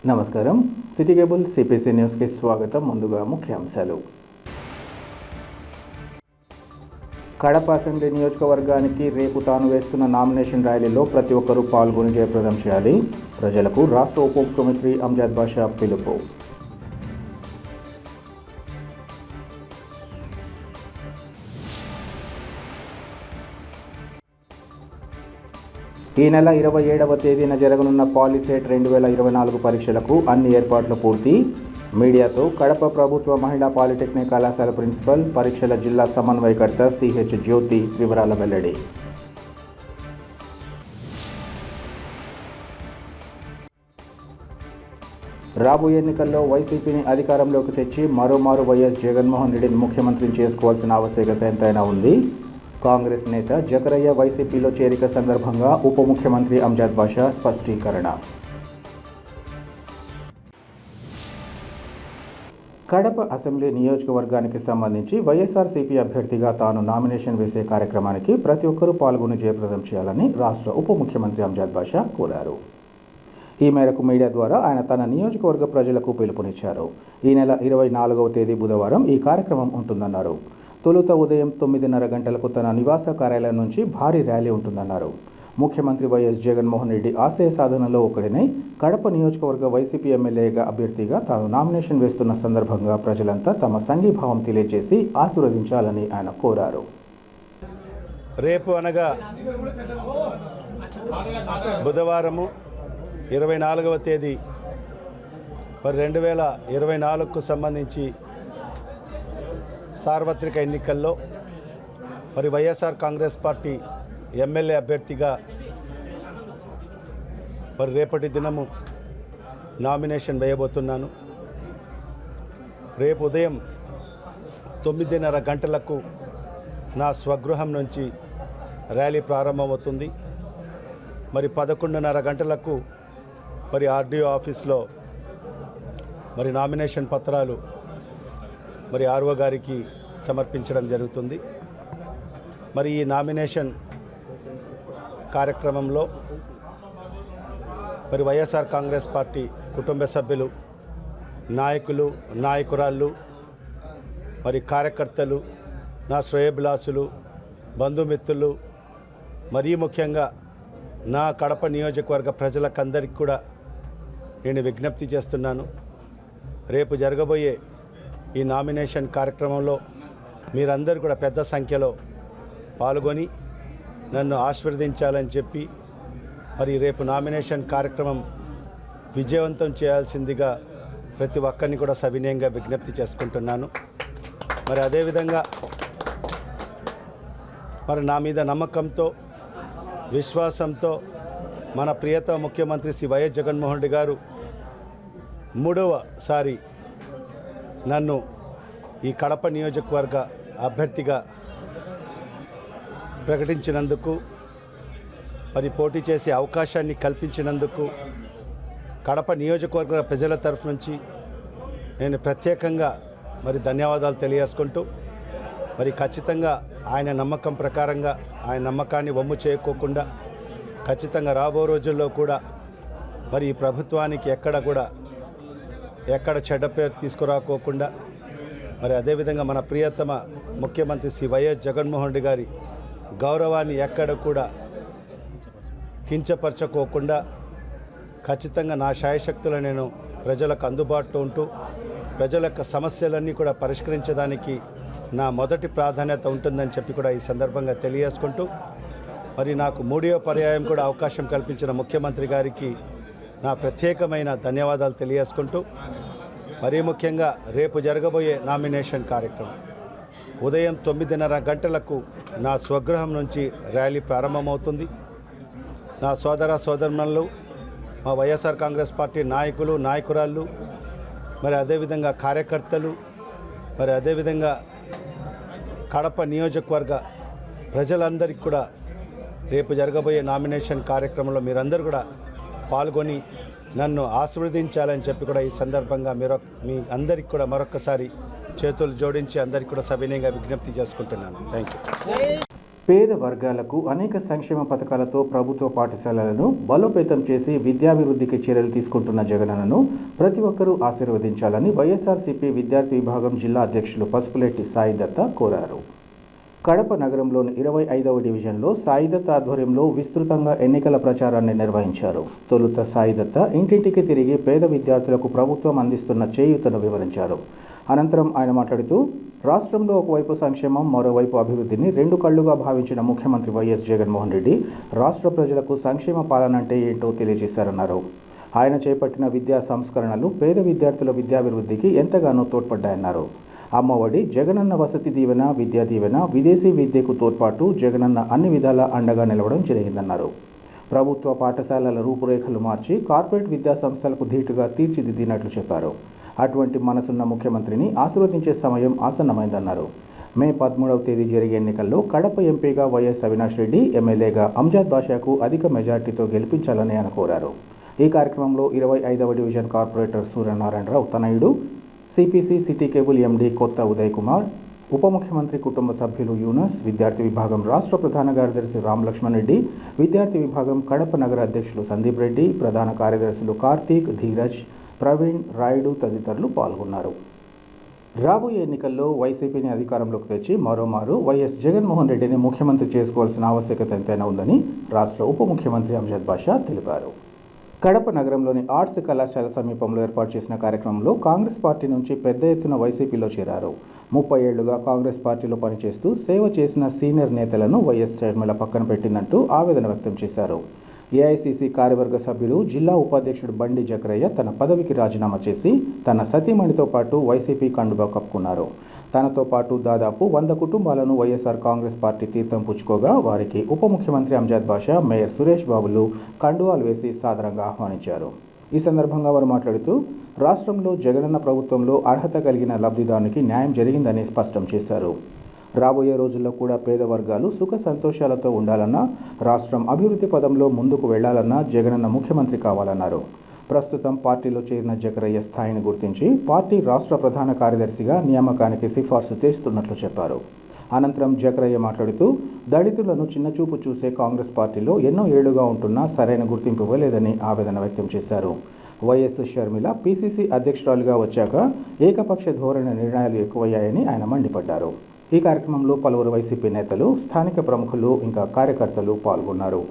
నమస్కారం. City cable CPC న్యూస్కి స్వాగతం. ముందుగా ముఖ్యాంశాలు. కడప అసెంబ్లీ నియోజకవర్గానికి రేపు తాను వేస్తున్న నామినేషన్ ర్యాలీలో ప్రతి ఒక్కరూ పాల్గొని జయప్రదం చేయాలి. ప్రజలకు రాష్ట్ర ఉప ముఖ్యమంత్రి అంజద్ బాషా పిలుపు. ఈ నెల 27వ తేదీన జరగనున్న పాలిసెట్ 2024 పరీక్షలకు అన్ని ఏర్పాట్లు పూర్తి. మీడియాతో కడప ప్రభుత్వ మహిళా పాలిటెక్నిక్ కళాశాల ప్రిన్సిపల్, పరీక్షల జిల్లా సమన్వయకర్త సిహెచ్ జ్యోతి వివరాల వెల్లడి. రాబోయే ఎన్నికల్లో వైసీపీని అధికారంలోకి తెచ్చి మరోమారు వైఎస్ జగన్మోహన్ రెడ్డిని ముఖ్యమంత్రిని చేసుకోవాల్సిన ఆవశ్యకత ఎంతైనా ఉంది. కాంగ్రెస్ నేత జకరయ్య వైసీపీలో చేరిక సందర్భంగా ఉప ముఖ్యమంత్రి అంజద్ బాషా స్పష్టీకరణ. కడప అసెంబ్లీ నియోజకవర్గానికి సంబంధించి వైఎస్ఆర్సీపీ అభ్యర్థిగా తాను నామినేషన్ వేసే కార్యక్రమానికి ప్రతి ఒక్కరూ పాల్గొని జయప్రదం చేయాలని రాష్ట్ర ఉప ముఖ్యమంత్రి అంజద్ బాషా కోరారు. ఈ మేరకు మీడియా ద్వారా ఆయన తన నియోజకవర్గ ప్రజలకు పిలుపునిచ్చారు. ఈ నెల 24వ తేదీ బుధవారం ఈ కార్యక్రమం ఉంటుందన్నారు. తొలుత ఉదయం 9:30 గంటలకు తన నివాస కార్యాలయం నుంచి భారీ ర్యాలీ ఉంటుందన్నారు. ముఖ్యమంత్రి వైఎస్ జగన్మోహన్ రెడ్డి ఆశయ సాధనలో ఒకడినై కడప నియోజకవర్గ వైసీపీ ఎమ్మెల్యేగా అభ్యర్థిగా తాను నామినేషన్ వేస్తున్న సందర్భంగా ప్రజలంతా తమ సంఘీభావం తెలియజేసి ఆశీర్వదించాలని ఆయన కోరారు. రేపు అనగా బుధవారము 24వ తేదీ 2024కు సంబంధించి సార్వత్రిక ఎన్నికల్లో వైఎస్ఆర్ కాంగ్రెస్ పార్టీ ఎమ్మెల్యే అభ్యర్థిగా రేపటి దినము నామినేషన్ వేయబోతున్నాను. రేపు ఉదయం 9:30 గంటలకు నా స్వగృహం నుంచి ర్యాలీ ప్రారంభమవుతుంది. 11:30 గంటలకు ఆర్డీఓ ఆఫీస్లో నామినేషన్ పత్రాలు ఆర్ఓ గారికి సమర్పించడం జరుగుతుంది. ఈ నామినేషన్ కార్యక్రమంలో వైఎస్ఆర్ కాంగ్రెస్ పార్టీ కుటుంబ సభ్యులు, నాయకులు, నాయకురాళ్ళు, కార్యకర్తలు, నా శ్రేయోభిలాషులు, బంధుమిత్రులు, మరీ ముఖ్యంగా నా కడప నియోజకవర్గ ప్రజలకందరికీ కూడా నేను విజ్ఞప్తి చేస్తున్నాను. రేపు జరగబోయే ఈ నామినేషన్ కార్యక్రమంలో మీరందరూ కూడా పెద్ద సంఖ్యలో పాల్గొని నన్ను ఆశీర్వదించాలని చెప్పి రేపు నామినేషన్ కార్యక్రమం విజయవంతం చేయాల్సిందిగా ప్రతి ఒక్కరిని కూడా సవినయంగా విజ్ఞప్తి చేసుకుంటున్నాను. అదేవిధంగా నా మీద నమ్మకంతో, విశ్వాసంతో మన ప్రియతమ ముఖ్యమంత్రి శ్రీ వైఎస్ జగన్మోహన్ రెడ్డి గారు 3వసారి నన్ను ఈ కడప నియోజకవర్గ అభ్యర్థిగా ప్రకటించినందుకు, పోటీ చేసే అవకాశాన్ని కల్పించినందుకు కడప నియోజకవర్గ ప్రజల తరఫు నుంచి నేను ప్రత్యేకంగా ధన్యవాదాలు తెలియజేసుకుంటూ ఖచ్చితంగా ఆయన నమ్మకం ప్రకారంగా, ఆయన నమ్మకాన్ని వమ్ము చేయకోకుండా ఖచ్చితంగా రాబో రోజుల్లో కూడా ఈ ప్రభుత్వానికి ఎక్కడ చెడ్డ పేరు తీసుకురాకోకుండా అదేవిధంగా మన ప్రియతమ ముఖ్యమంత్రి శ్రీ వైఎస్ జగన్మోహన్ రెడ్డి గారి గౌరవాన్ని ఎక్కడ కూడా కించపరచుకోకుండా ఖచ్చితంగా నా శాయశక్తులు నేను ప్రజలకు అందుబాటులో ఉంటూ ప్రజల యొక్క సమస్యలన్నీ కూడా పరిష్కరించడానికి నా మొదటి ప్రాధాన్యత ఉంటుందని చెప్పి కూడా ఈ సందర్భంగా తెలియజేసుకుంటూ నాకు 3వ పర్యాయం కూడా అవకాశం కల్పించిన ముఖ్యమంత్రి గారికి నా ప్రత్యేకమైన ధన్యవాదాలు తెలియజేసుకుంటూ మరీ ముఖ్యంగా రేపు జరగబోయే నామినేషన్ కార్యక్రమం ఉదయం 9:30 గంటలకు నా స్వగృహం నుంచి ర్యాలీ ప్రారంభమవుతుంది. నా సోదర సోదరులు, మా వైఎస్ఆర్ కాంగ్రెస్ పార్టీ నాయకులు, నాయకురాళ్ళు, అదేవిధంగా కార్యకర్తలు, అదేవిధంగా కడప నియోజకవర్గ ప్రజలందరికీ కూడా రేపు జరగబోయే నామినేషన్ కార్యక్రమంలో మీరందరూ కూడా పాల్గొని నన్ను ఆశీర్వదించాలని చెప్పి కూడా ఈ సందర్భంగా మీ అందరికీ కూడా మరొకసారి చేతులు జోడించి అందరికీ కూడా సవినయంగా విజ్ఞప్తి చేసుకుంటున్నాను. Thank you. పేద వర్గాలకు అనేక సంక్షేమ పథకాలతో ప్రభుత్వ పాఠశాలలను బలోపేతం చేసి విద్యాభివృద్ధికి చర్యలు తీసుకుంటున్న జగనన్నను ప్రతి ఒక్కరూ ఆశీర్వదించాలని వైఎస్ఆర్సీపీ విద్యార్థి విభాగం జిల్లా అధ్యక్షులు పసుపులెట్టి సాయి దత్త కోరారు. కడప నగరంలోని 25వ డివిజన్లో సాయి దత్త ఆధ్వర్యంలో విస్తృతంగా ఎన్నికల ప్రచారాన్ని నిర్వహించారు. తొలుత సాయి దత్త ఇంటింటికి తిరిగి పేద విద్యార్థులకు ప్రభుత్వం అందిస్తున్న చేయూతను వివరించారు. అనంతరం ఆయన మాట్లాడుతూ రాష్ట్రంలో ఒకవైపు సంక్షేమం, మరోవైపు అభివృద్ధిని రెండు కళ్లుగా భావించిన ముఖ్యమంత్రి వైఎస్ జగన్మోహన్ రెడ్డి రాష్ట్ర ప్రజలకు సంక్షేమ పాలన అంటే ఏంటో తెలియజేశారన్నారు. ఆయన చేపట్టిన విద్యా సంస్కరణలు పేద విద్యార్థుల విద్యాభివృద్ధికి ఎంతగానో తోడ్పడ్డాయన్నారు. అమ్మఒడి, జగనన్న వసతి దీవెన, విద్యా దీవెన, విదేశీ విద్యకు తోడ్పాటు జగనన్న అన్ని విధాల అండగా నిలవడం జరిగిందన్నారు. ప్రభుత్వ పాఠశాలల రూపురేఖలు మార్చి కార్పొరేట్ విద్యా సంస్థలకు ధీటుగా తీర్చిదిద్దినట్లు చెప్పారు. అటువంటి మనసున్న ముఖ్యమంత్రిని ఆశీర్వదించే సమయం ఆసన్నమైందన్నారు. మే 13వ తేదీ జరిగే ఎన్నికల్లో కడప ఎంపీగా వైఎస్ అవినాష్ రెడ్డి, ఎమ్మెల్యేగా అంజద్ బాషాకు అధిక మెజార్టీతో గెలిపించాలని ఆయన కోరారు. ఈ కార్యక్రమంలో 25వ డివిజన్ కార్పొరేటర్ సూర్యనారాయణరావు తనయుడు, సిపిసి సిటీ కేబుల్ ఎండీ కొత్త ఉదయ్ కుమార్, ఉప ముఖ్యమంత్రి కుటుంబ సభ్యులు యూనస్, విద్యార్థి విభాగం రాష్ట్ర ప్రధాన కార్యదర్శి రామ్ లక్ష్మణ్ రెడ్డి, విద్యార్థి విభాగం కడప నగర అధ్యక్షులు సందీప్ రెడ్డి, ప్రధాన కార్యదర్శులు కార్తీక్, ధీరజ్, ప్రవీణ్, రాయుడు తదితరులు పాల్గొన్నారు. రాబోయే ఎన్నికల్లో వైసీపీని అధికారంలోకి తెచ్చి మరోమారు వైఎస్ జగన్మోహన్ రెడ్డిని ముఖ్యమంత్రి చేసుకోవాల్సిన ఆవశ్యకత ఎంతైనా ఉందని రాష్ట్ర ఉప ముఖ్యమంత్రి అంజద్ బాషా తెలిపారు. కడప నగరంలోని ఆర్ట్స్ కళాశాల సమీపంలో ఏర్పాటు చేసిన కార్యక్రమంలో కాంగ్రెస్ పార్టీ నుంచి పెద్ద ఎత్తున వైసీపీలో చేరారు. 30 ఏళ్లుగా కాంగ్రెస్ పార్టీలో పనిచేస్తూ సేవ చేసిన సీనియర్ నేతలను వైఎస్ షర్మిల పక్కన పెట్టిందంటూ ఆవేదన వ్యక్తం చేశారు. ఏఐసీసీ కార్యవర్గ సభ్యులు, జిల్లా ఉపాధ్యక్షుడు బండి జకరయ్య తన పదవికి రాజీనామా చేసి తన సతీమణితో పాటు వైసీపీ కండువా కప్పుకున్నారు. తనతో పాటు దాదాపు 100 కుటుంబాలను వైఎస్ఆర్ కాంగ్రెస్ పార్టీ తీర్థం పుచ్చుకోగా వారికి ఉప ముఖ్యమంత్రి అంజద్ బాషా, మేయర్ సురేష్ బాబులు కండువాలు వేసి సాదరంగా ఆహ్వానించారు. ఈ సందర్భంగా వారు మాట్లాడుతూ రాష్ట్రంలో జగనన్న ప్రభుత్వంలో అర్హత కలిగిన లబ్ధిదారునికి న్యాయం జరిగిందని స్పష్టం చేశారు. రాబోయే రోజుల్లో కూడా పేద వర్గాలు సుఖ సంతోషాలతో ఉండాలన్నా, రాష్ట్రం అభివృద్ధి పదంలో ముందుకు వెళ్లాలన్నా జగనన్న ముఖ్యమంత్రి కావాలన్నారు. ప్రస్తుతం పార్టీలో చేరిన జకరయ్య స్థాయిని గుర్తించి పార్టీ రాష్ట్ర ప్రధాన కార్యదర్శిగా నియామకానికి సిఫార్సు చేస్తున్నట్లు చెప్పారు. అనంతరం జకరయ్య మాట్లాడుతూ దళితులను చిన్నచూపు చూసే కాంగ్రెస్ పార్టీలో ఎన్నో ఏళ్లుగా ఉంటున్నా సరైన గుర్తింపు ఇవ్వలేదని ఆవేదన వ్యక్తం చేశారు. వైఎస్ షర్మిల పీసీసీ అధ్యక్షురాలుగా వచ్చాక ఏకపక్ష ధోరణి నిర్ణయాలు ఎక్కువయ్యాయని ఆయన మండిపడ్డారు. ఈ కార్యక్రమంలో పలువురు వైసీపీ నేతలు, స్థానిక ప్రముఖులు ఇంకా కార్యకర్తలు పాల్గొన్నారు.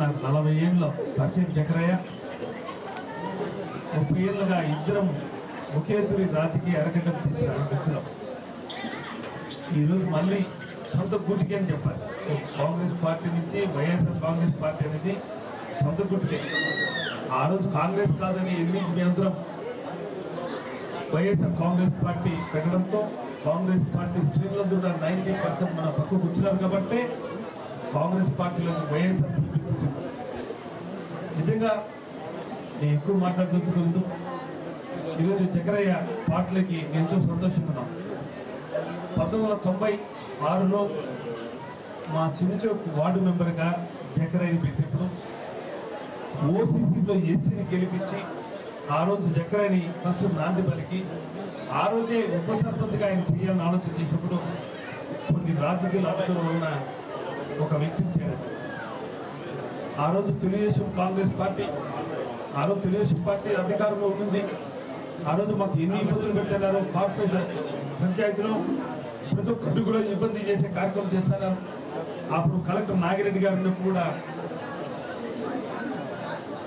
నాకు 40 ఏళ్ళలో పరిచయం జకరయ్య, 30 ఏళ్ళుగా ఇద్దరం ఒకే తూరి రాజకీయ అరగటం చేసిన మిత్రులం. ఈరోజు మళ్ళీ సొంత గుటికి అని చెప్పాలి. కాంగ్రెస్ పార్టీ నుంచి వైఎస్ఆర్ కాంగ్రెస్ పార్టీ అనేది సొంత గుటికే. ఆ రోజు కాంగ్రెస్ కాదని ఎదిరించి మీ అందరం వైఎస్ఆర్ కాంగ్రెస్ పార్టీ పెట్టడంతో కాంగ్రెస్ పార్టీ శ్రేణులందరూ 90% మన పక్కకు వచ్చినారు కాబట్టి కాంగ్రెస్ పార్టీలో వైఎస్ఆర్సీపీ పుట్టింది. నిజంగా నేను ఎక్కువ మాట్లాడుతూ ఈరోజు జకరయ్య పార్టీలకి ఎంతో సంతోషంగా. 1996లో మా చిన్నచౌక్ వార్డు మెంబర్గా జకరయ్యని పెట్టినప్పుడు ఓసీసీలో ఎస్సీని గెలిపించి ఆ రోజు జకరయ్యని ఫస్ట్ నాంది పలికి ఆ రోజే ఉప సర్పంచ్గా ఆయన చేయాలని ఆలోచన చేసినప్పుడు కొన్ని రాజకీయాలు అడ్డుకుని ఉన్న ఒక వ్యక్తిని చేయడం. ఆ రోజు తెలుగుదేశం కాంగ్రెస్ పార్టీ, ఆ రోజు తెలుగుదేశం పార్టీ అధికారంలో ఉంది. ఆ రోజు మాకు ఎన్ని ఇబ్బందులు పెడుతున్నారు. కార్పొరేషన్ పంచాయతీలో ప్రతి ఒక్కరిని కూడా ఇబ్బంది చేసే కార్యక్రమం చేస్తున్నారు. అప్పుడు కలెక్టర్ నాగిరెడ్డి గారు ఉన్నప్పుడు కూడా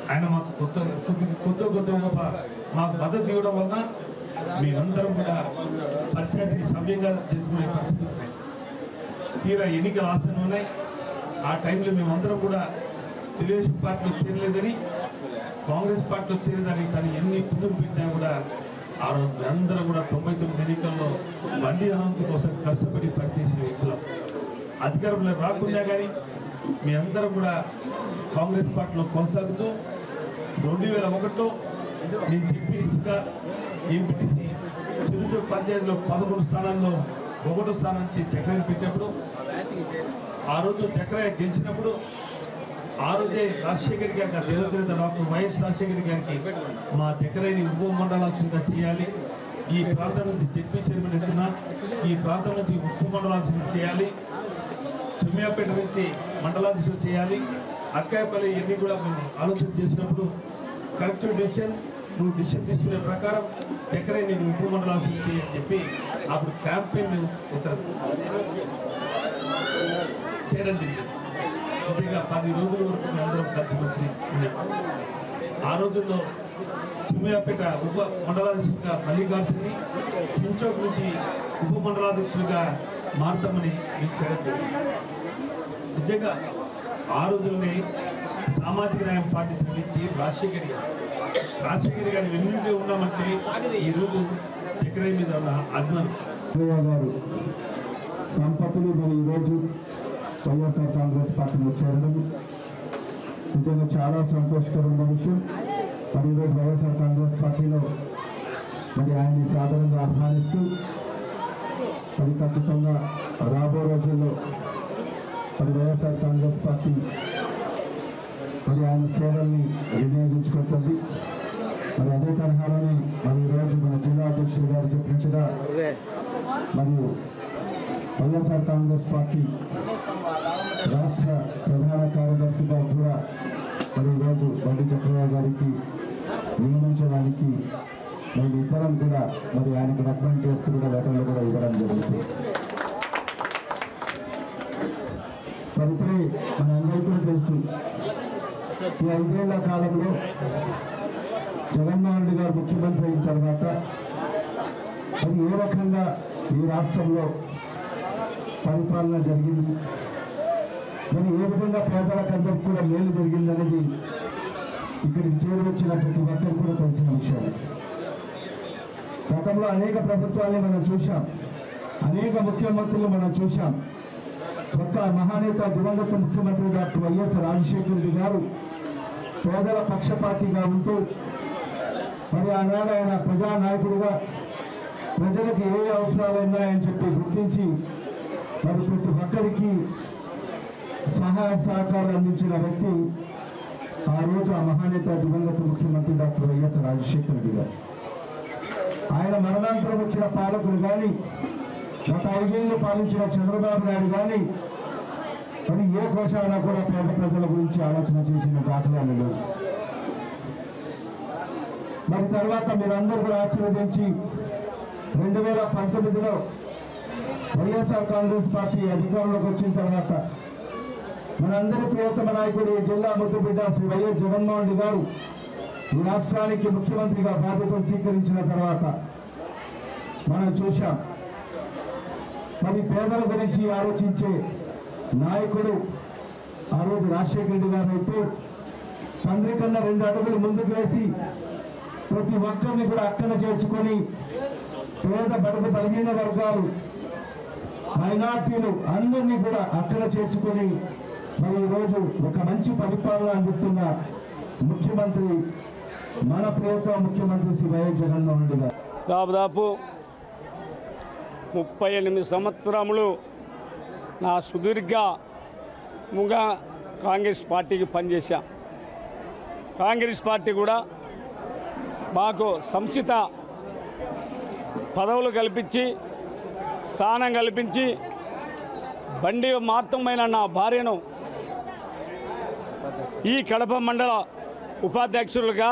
ఆయన మాకు కొద్ది గొప్ప మాకు మద్దతు ఇవ్వడం వలన మేమందరం కూడా పంచాయతీకి సవ్యంగా జరుపుకునే పరిస్థితి ఉన్నాయి. తీరా ఎన్నికల ఆసనం ఉన్నాయి. ఆ టైంలో మేమందరం కూడా తెలుగుదేశం పార్టీలో చేరలేదని, కాంగ్రెస్ పార్టీలో చేరేదని, కానీ ఎన్ని ఇబ్బందులు పెట్టినా కూడా ఆ రోజు అందరం కూడా 99 ఎన్నికల్లో బండి అనంత కోసం కష్టపడి పనిచేసే వ్యక్తులం. అధికారంలో రాకుండా కానీ మీ అందరం కూడా కాంగ్రెస్ పార్టీలో కొనసాగుతూ 2001లో నేను జెడ్పీటీసీగా ఎంపీటీసీ చిరుచౌక్ పంచాయతీలో 11 స్థానాల్లో ఒకటో స్థానం నుంచి చక్రాన్ని పెట్టినప్పుడు ఆ రోజు చక్రయ్య గెలిచినప్పుడు ఆ రోజే రాజశేఖర్ గారికి దివంగత డాక్టర్ వైఎస్ రాజశేఖర్ గారికి మా చక్రయ్యని ఉప మండలాధ్యక్షుడిగా చేయాలి, ఈ ప్రాంతం నుంచి జడ్పీ చైర్మన్ ఎత్తున ఈ ప్రాంతం నుంచి ఉప మండలాధ్యక్షుడు చేయాలి, చిమ్మియాపేట నుంచి మండలాధ్యక్షుడు చేయాలి, అక్కాయపల్లి ఇవన్నీ కూడా మేము ఆలోచన చేసినప్పుడు కరెక్ట్ డెసిషన్, నువ్వు డిసిషన్ తీసుకునే ప్రకారం చక్రయ్యని నువ్వు ఉప మండలాధ్యక్షుడు చేయని చెప్పి అప్పుడు క్యాంపెయిన్ ఇతర చేయడం జరిగింది. నిజంగా 10 రోజుల వరకు మేము అందరం కలిసిమెలిసి ఉన్నాం. ఆ రోజుల్లో చిమ్మయాపేట ఉప మండలాధ్యక్షుడిగా మల్లికార్జున్ని, చెంచోక్ నుంచి ఉప మండలాధ్యక్షుడిగా మారుతామని మేము చేయడం జరిగింది. నిజంగా ఆ రోజుల్ని సామాజిక న్యాయం పార్టీ తరలించి రాజశేఖర్ గారు వెన్నుంటే ఉన్నామంటే ఈరోజు చక్రయ్య మీద ఉన్న అభిమానం. గారు దంపతులు మరి ఈరోజు వైఎస్ఆర్ కాంగ్రెస్ పార్టీలో చేరడం నిజంగా చాలా సంతోషకరమైన విషయం. మరి ఈరోజు వైఎస్ఆర్ కాంగ్రెస్ పార్టీలో మరి ఆయన్ని సాధారణంగా ఆహ్వానిస్తూ మరి ఖచ్చితంగా రాబో రోజుల్లో మరి వైఎస్ఆర్ కాంగ్రెస్ పార్టీ మరి ఆయన సేవల్ని వినియోగించుకుంటుంది. మరి అదే తరహాలోనే మరి ఈరోజు మన జిల్లా అధ్యక్షులు గారు చెప్పినట్టుగా మరియు వైఎస్ఆర్ కాంగ్రెస్ పార్టీ రాష్ట్ర ప్రధాన కార్యదర్శిగా కూడా మరి ఈరోజు బండి చక్రయ్య గారికి నియమించడానికి మేము ఇతరం కూడా మరి ఆయనకు రికమెండ్ చేస్తూ కూడా లెటర్లు కూడా ఇవ్వడం జరుగుతుంది. మరి ఇప్పుడే మన అందరికీ కూడా తెలుసు, ఈ 5 ఏళ్ల కాలంలో జగన్మోహన్ రెడ్డి గారు ముఖ్యమంత్రి అయిన తర్వాత మరి ఏ రకంగా ఈ రాష్ట్రంలో పరిపాలన జరిగింది, మరి ఏ విధంగా పేదలకందరికీ కూడా మేలు జరిగిందనేది ఇక్కడికి చేరువచ్చిన ప్రతి ఒక్కరు కూడా తెలిసిన విషయం. గతంలో అనేక ప్రభుత్వాన్ని మనం చూశాం, అనేక ముఖ్యమంత్రులు మనం చూశాం. ఒక్క మహానేత దివంగత ముఖ్యమంత్రి డాక్టర్ వైఎస్ రాజశేఖర రెడ్డి గారు పేదల పక్షపాతిగా ఉంటూ మరి ఆనాడు ఆయన ప్రజానాయకుడిగా ప్రజలకు ఏ అవసరాలు ఉన్నాయని చెప్పి గుర్తించి మరి ప్రతి ఒక్కరికి సహాయ సహకారాలు అందించిన వ్యక్తి ఆ రోజు ఆ మహానేత దివంగత ముఖ్యమంత్రి డాక్టర్ వైఎస్ రాజశేఖర రెడ్డి గారు. ఆయన మరణాంతరం వచ్చిన పాలకులు కానీ, గత 5 ఏళ్ళు పాలించిన చంద్రబాబు నాయుడు కానీ మరి ఏ కోశాన కూడా పేద ప్రజల గురించి ఆలోచన చేసిన దాఖలాలు లేవు. మరి తర్వాత మీరందరూ కూడా ఆశీర్వదించి 2019లో వైఎస్ఆర్ కాంగ్రెస్ పార్టీ అధికారంలోకి వచ్చిన తర్వాత మనందరి ప్రియతమ నాయకుడు జిల్లా ముద్దుబిడ్డ శ్రీ వైఎస్ జగన్మోహన్ రెడ్డి గారు ఈ రాష్ట్రానికి ముఖ్యమంత్రిగా బాధ్యతలు స్వీకరించిన తర్వాత మనం చూశాం, మరి పేదల గురించి ఆలోచించే నాయకుడు ఆ రోజు రాజశేఖర రెడ్డి గారు అయితే తండ్రి కన్నా 2 అడుగులు ముందుకు వేసి ప్రతి ఒక్కరిని కూడా అక్కన చేర్చుకొని పేద బడుగు బలహీన వర్గాలు, మైనార్టీలు అందరినీ కూడా అక్కన చేర్చుకొని మరి ఈరోజు ఒక మంచి పరిపాలన అందిస్తున్న ముఖ్యమంత్రి మన ప్రియతమ ముఖ్యమంత్రి శ్రీ వైఎస్ జగన్మోహన్ రెడ్డి గారు. దాదాపు 38 సంవత్సరములు నా సుదీర్ఘముగా కాంగ్రెస్ పార్టీకి పనిచేశా. కాంగ్రెస్ పార్టీ కూడా మాకు సముచిత పదవులు కల్పించి, స్థానం కల్పించి, బండి మార్తమైన నా భార్యను ఈ కడప మండల ఉపాధ్యక్షులుగా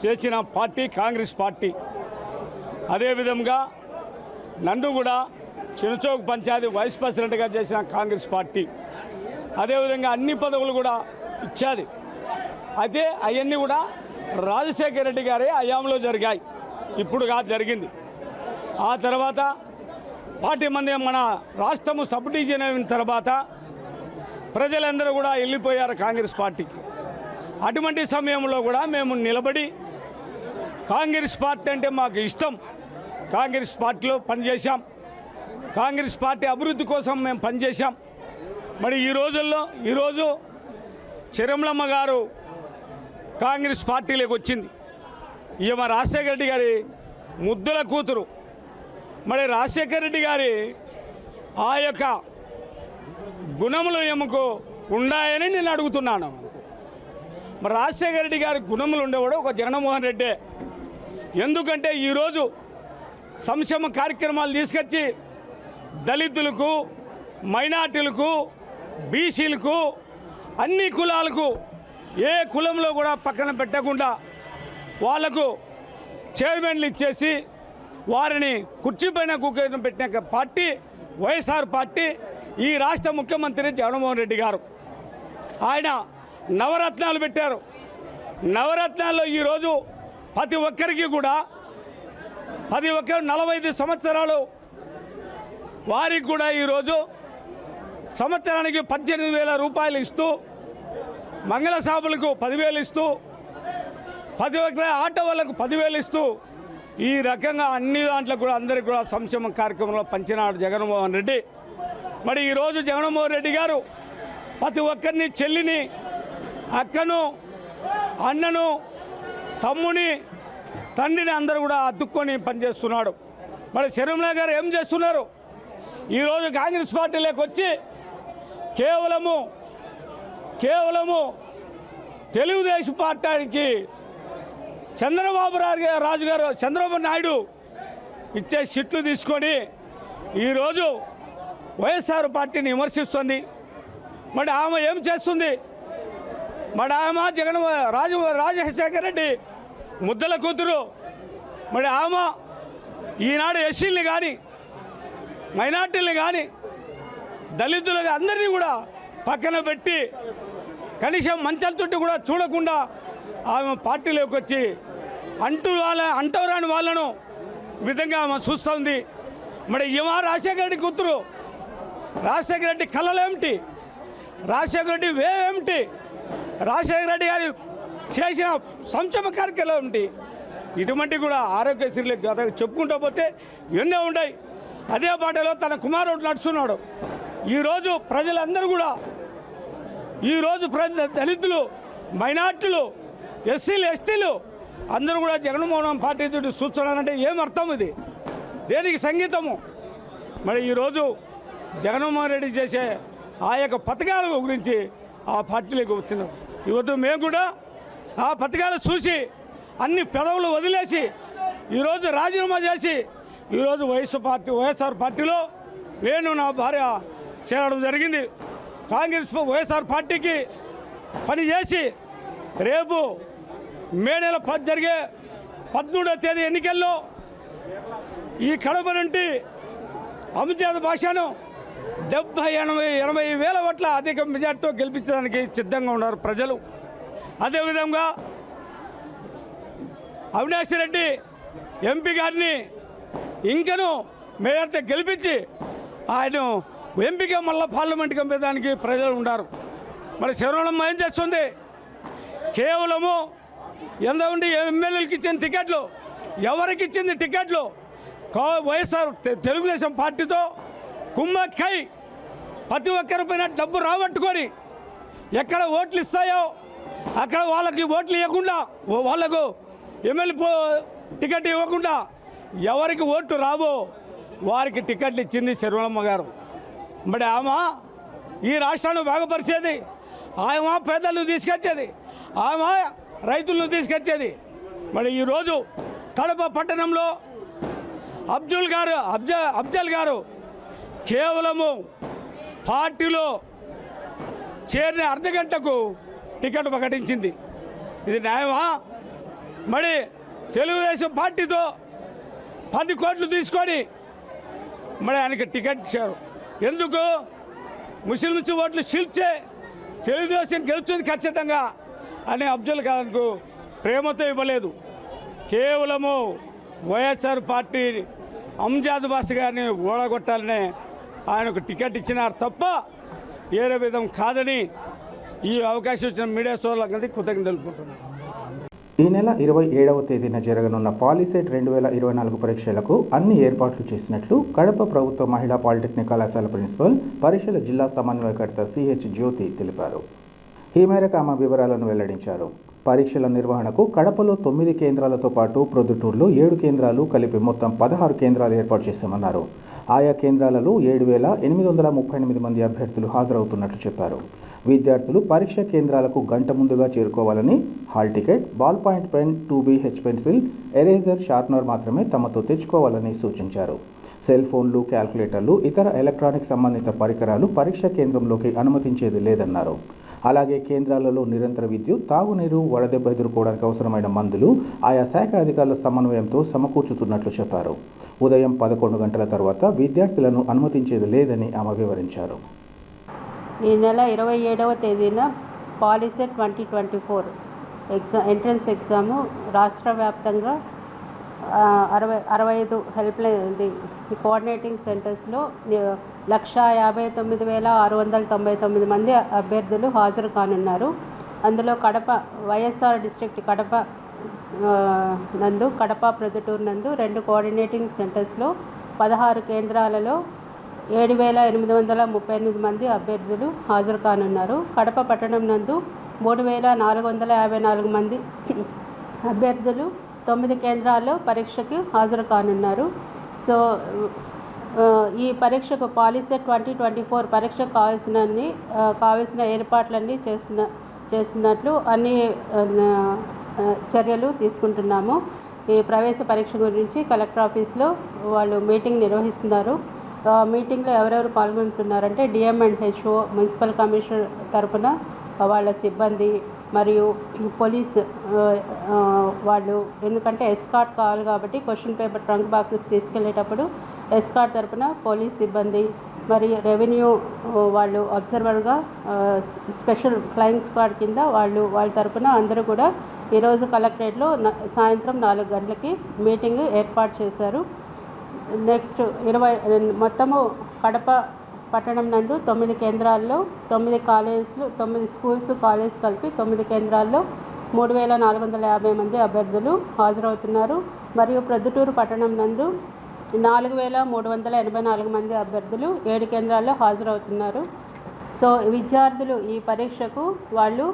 చేసిన పార్టీ కాంగ్రెస్ పార్టీ. అదేవిధంగా నన్ను కూడా చెంచోక్ పంచాయతీ వైస్ ప్రెసిడెంట్గా చేసిన కాంగ్రెస్ పార్టీ. అదేవిధంగా అన్ని పదవులు కూడా ఇచ్చేది. అయితే అవన్నీ కూడా రాజశేఖర రెడ్డి గారి హయాంలో జరిగాయి, ఇప్పుడు కాదు జరిగింది. ఆ తర్వాత పార్టీ మంది మన రాష్ట్రము సబ్ డివిజన్ అయిన తర్వాత ప్రజలందరూ కూడా వెళ్ళిపోయారు కాంగ్రెస్ పార్టీకి. అటువంటి సమయంలో కూడా మేము నిలబడి కాంగ్రెస్ పార్టీ అంటే మాకు ఇష్టం, కాంగ్రెస్ పార్టీలో పనిచేశాం, కాంగ్రెస్ పార్టీ అభివృద్ధి కోసం మేము పనిచేశాం. మరి ఈరోజు చిరంలమ్మ గారు కాంగ్రెస్ పార్టీలోకి వచ్చింది. ఇక మా రాజశేఖర రెడ్డి గారి ముద్దుల కూతురు. మరి రాజశేఖర రెడ్డి గారి ఆ యొక్క గుణములు ఎముకు ఉన్నాయని నేను అడుగుతున్నాను. మరి రాజశేఖర రెడ్డి గారి గుణములు ఉండేవాడు ఒక జగన్మోహన్ రెడ్డి. ఎందుకంటే ఈరోజు సంక్షేమ కార్యక్రమాలు తీసుకొచ్చి దళితులకు, మైనార్టీలకు, బీసీలకు, అన్ని కులాలకు ఏ కులంలో కూడా పక్కన పెట్టకుండా వాళ్లకు చైర్మన్లు ఇచ్చేసి వారిని కుర్చీపైన కూర్చోబెట్టిన పార్టీ వైఎస్ఆర్ పార్టీ. ఈ రాష్ట్ర ముఖ్యమంత్రి జగన్మోహన్ రెడ్డి గారు ఆయన నవరత్నాలు పెట్టారు. నవరత్నాల్లో ఈరోజు ప్రతి ఒక్కరికి కూడా 45 సంవత్సరాలు వారికి కూడా ఈరోజు సంవత్సరానికి 18,000 రూపాయలు ఇస్తూ, మంగళ సాబులకు 10,000 ఇస్తూ, ప్రతి ఒక్క ఆటో వాళ్ళకు 10,000 ఇస్తూ, ఈ రకంగా అన్ని దాంట్లో కూడా అందరికీ కూడా సంక్షేమ కార్యక్రమంలో పంచినాడు జగన్మోహన్ రెడ్డి. మరి ఈరోజు జగన్మోహన్ రెడ్డి గారు ప్రతి ఒక్కరిని, చెల్లిని, అక్కను, అన్నను, తమ్ముని, తండ్రిని అందరూ కూడా అతుక్కొని పనిచేస్తున్నాడు. మరి శర్మిల గారు ఏం చేస్తున్నారు? ఈరోజు కాంగ్రెస్ పార్టీలోకి వచ్చి కేవలము తెలుగుదేశం పార్టీకి చంద్రబాబు నాయుడు ఇచ్చే సీట్లు తీసుకొని ఈరోజు వైఎస్ఆర్ పార్టీని విమర్శిస్తుంది. మరి ఆమె ఏం చేస్తుంది? మరి ఆమె రాజశేఖర రెడ్డి ముద్దల కూతురు. మరి ఆమె ఈనాడు ఎస్సీలని కానీ, మైనార్టీలని కానీ, దళితులు అందరినీ కూడా పక్కన పెట్టి కనీసం మంచాల తొట్టి కూడా చూడకుండా ఆమె పార్టీలోకి వచ్చి అంటవరాని వాళ్ళను విధంగా ఆమె చూస్తుంది. మరి ఈమె రాజశేఖర రెడ్డి కూతురు. రాజశేఖర రెడ్డి కళలేమిటి? రాజశేఖర రెడ్డి వేవేమిటి? రాజశేఖర రెడ్డి గారు చేసిన సంక్షేమ కార్యక్రమాలు ఏమిటి? ఇటువంటి కూడా ఆరోగ్యశ్రీలు గత చెప్పుకుంటూ పోతే ఎన్నో ఉన్నాయి. అదే బాటలో తన కుమారుడు నడుస్తున్నాడు. ఈరోజు ప్రజలందరూ కూడా, ఈరోజు దళితులు, మైనార్టీలు, ఎస్సీలు, ఎస్టీలు అందరూ కూడా జగన్మోహన్ పార్టీ తోటి చూస్తున్నారంటే ఏం అర్థం? ఇది దేనికి సంగీతము? మరి ఈరోజు జగన్మోహన్ రెడ్డి చేసే ఆ యొక్క పథకాల గురించి ఆ పార్టీలకు వచ్చినాం. ఈరోజు మేము కూడా ఆ పథకాలు చూసి అన్ని పెదవులు వదిలేసి ఈరోజు రాజీనామా చేసి ఈరోజు వైఎస్ఆర్ పార్టీలో నేను, నా భార్య చేరడం జరిగింది. వైఎస్ఆర్ పార్టీకి పనిచేసి రేపు మే నెల జరిగే 13వ తేదీ ఎన్నికల్లో ఈ కడప నుండి అంజద్ భాషను 70-80 వేల ఓట్ల అధిక మెజార్టీతో గెలిపించడానికి సిద్ధంగా ఉన్నారు ప్రజలు. అదేవిధంగా అవినాష్ రెడ్డి ఎంపీ గారిని ఇంకను మేయర్తో గెలిపించి ఆయన ఎంపీగా మళ్ళీ పార్లమెంట్కి పంపేదానికి ప్రజలు ఉన్నారు. మరి శివరామమ్మ ఏం చేస్తుంది? కేవలము ఎంతమంది ఎమ్మెల్యేలకు ఇచ్చిన టికెట్లు, ఎవరికి ఇచ్చింది టికెట్లు? వైఎస్ఆర్ తెలుగుదేశం పార్టీతో కుమ్మక్కై ప్రతి ఒక్కరిపైన డబ్బు రాబట్టుకొని ఎక్కడ ఓట్లు ఇస్తాయో అక్కడ వాళ్ళకి ఓట్లు ఇవ్వకుండా, వాళ్లకు ఎమ్మెల్యే టికెట్ ఇవ్వకుండా ఎవరికి ఓట్లు రావో వారికి టికెట్లు ఇచ్చింది శర్మిలమ్మ గారు. మరి ఆమె ఈ రాష్ట్రాన్ని బాగుపరిచేది, ఆమె పేదలను తీసుకొచ్చేది, ఆమె రైతులను తీసుకొచ్చేది. మరి ఈరోజు కడప పట్టణంలో అఫ్జల్ గారు కేవలము పార్టీలో చేరిన అర్ధగంటకు టికెట్ ప్రకటించింది. ఇది న్యాయమా? మరి తెలుగుదేశం పార్టీతో 10 కోట్లు తీసుకొని మరి ఆయనకి టికెట్ ఇచ్చారు. ఎందుకు? ముస్లింస్ ఓట్లు చీల్చే తెలుగుదేశం గెలుస్తుంది ఖచ్చితంగా అని అఫ్జల్ ఖాన్కు ప్రేమతో ఇవ్వలేదు. కేవలము వైఎస్ఆర్ పార్టీ అంజద్ భాష గారిని ఓడగొట్టాలనే ఆయనకు టికెట్ ఇచ్చినారు తప్ప వేరే విధం కాదని ఈ అవకాశం ఇచ్చిన మీడియా సోదరులందరికీ కృతజ్ఞతలు తెలుపుకుంటున్నాను. ఈ నెల 27వ తేదీన జరగనున్న పాలిసెట్ 2024 పరీక్షలకు అన్ని ఏర్పాట్లు చేసినట్లు కడప ప్రభుత్వ మహిళా పాలిటెక్నిక్ కళాశాల ప్రిన్సిపల్, పరిషల జిల్లా సమన్వయకర్త సిహెచ్ జ్యోతి తెలిపారు. ఈ మేరకు ఆమె వివరాలను వెల్లడించారు. పరీక్షల నిర్వహణకు కడపలో 9 కేంద్రాలతో పాటు ప్రొద్దుటూరులో 7 కేంద్రాలు కలిపి మొత్తం 16 కేంద్రాలు ఏర్పాటు చేశామన్నారు. ఆయా కేంద్రాలలో 7,838 మంది అభ్యర్థులు హాజరవుతున్నట్లు చెప్పారు. విద్యార్థులు పరీక్ష కేంద్రాలకు గంట ముందుగా చేరుకోవాలని, hall ticket, ball point pen, 2B H pencil, eraser, sharpener మాత్రమే తమతో తెచ్చుకోవాలని సూచించారు. సెల్ ఫోన్లు, క్యాల్కులేటర్లు, ఇతర ఎలక్ట్రానిక్ సంబంధిత పరికరాలు పరీక్ష కేంద్రంలోకి అనుమతించేది లేదన్నారు. అలాగే కేంద్రాలలో నిరంతర విద్యుత్, తాగునీరు, వడదెబ్బ ఎదుర్కోవడానికి అవసరమైన మందులు ఆయా శాఖ అధికారుల సమన్వయంతో సమకూర్చుతున్నట్లు చెప్పారు. ఉదయం 11 గంటల తర్వాత విద్యార్థులను అనుమతించేది లేదని ఆమె వివరించారు. ఈ నెల 27వ తేదీన పాలిసెట్ 2024 ఎంట్రన్స్ ఎగ్జాము రాష్ట్ర వ్యాప్తంగా 65 హెల్ప్ లైన్ కోఆర్డినేటింగ్ సెంటర్స్లో 159,699 మంది అభ్యర్థులు హాజరు కానున్నారు. అందులో కడప వైఎస్ఆర్ డిస్ట్రిక్ట్ కడప నందు, కడప ప్రొద్దుటూరు నందు 2 కోఆర్డినేటింగ్ సెంటర్స్లో 16 కేంద్రాలలో 7,838 మంది అభ్యర్థులు హాజరు కానున్నారు. కడప పట్టణం నందు 3,454 మంది అభ్యర్థులు 9 కేంద్రాల్లో పరీక్షకు హాజరు కానున్నారు. సో ఈ పరీక్షకు పాలిసెట్ 2024 పరీక్షకు కావాల్సిన ఏర్పాట్లన్నీ చేస్తున్నట్లు అన్ని చర్యలు తీసుకుంటున్నాము. ఈ ప్రవేశ పరీక్ష గురించి కలెక్టర్ ఆఫీస్లో వాళ్ళు మీటింగ్ నిర్వహిస్తున్నారు. మీటింగ్లో ఎవరెవరు పాల్గొంటున్నారంటే DM&HO, మున్సిపల్ కమిషనర్ తరపున వాళ్ళ సిబ్బంది మరియు పోలీస్ వాళ్ళు, ఎందుకంటే ఎస్కార్ట్ కావాలి కాబట్టి క్వశ్చన్ పేపర్ ట్రంక్ బాక్సెస్ తీసుకెళ్లేటప్పుడు ఎస్కార్ట్ తరపున పోలీస్ సిబ్బంది మరియు రెవెన్యూ వాళ్ళు అబ్జర్వర్గా స్పెషల్ ఫ్లయింగ్ స్క్వాడ్ కింద వాళ్ళ తరపున అందరూ కూడా ఈరోజు కలెక్టరేట్లో సాయంత్రం 4 గంటలకి మీటింగ్ ఏర్పాటు చేశారు. నెక్స్ట్ మొత్తము కడప పట్టణం నందు 9 కేంద్రాల్లో 9 కాలేజీలు, 9 స్కూల్స్, కాలేజ్ కలిపి 9 కేంద్రాల్లో 3,450 మంది అభ్యర్థులు హాజరవుతున్నారు. మరియు ప్రొద్దుటూరు పట్టణం నందు 4,384 మంది అభ్యర్థులు 7 కేంద్రాల్లో హాజరవుతున్నారు. సో విద్యార్థులు ఈ పరీక్షకు వాళ్ళు